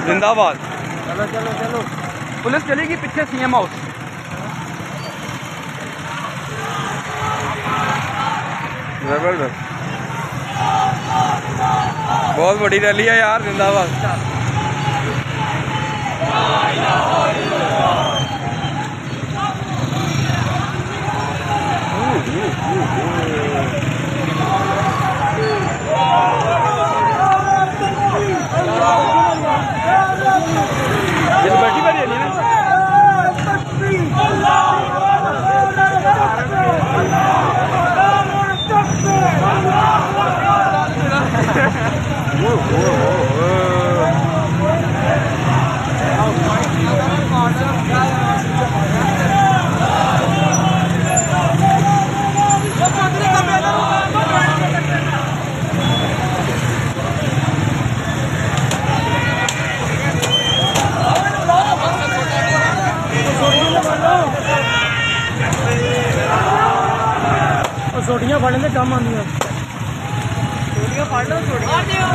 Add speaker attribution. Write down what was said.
Speaker 1: जिंदाबाद।
Speaker 2: चलो चलो चलो,
Speaker 1: पुलिस चलेगी पीछे सीएम हाउस। जबरदस्त, बहुत बड़ी रैली है यार। जिंदाबाद। लिबर्टी पर रैली ना।
Speaker 2: सोटियां फड़ने कम आंदियां, सोटियां फड़ लो, सोटियां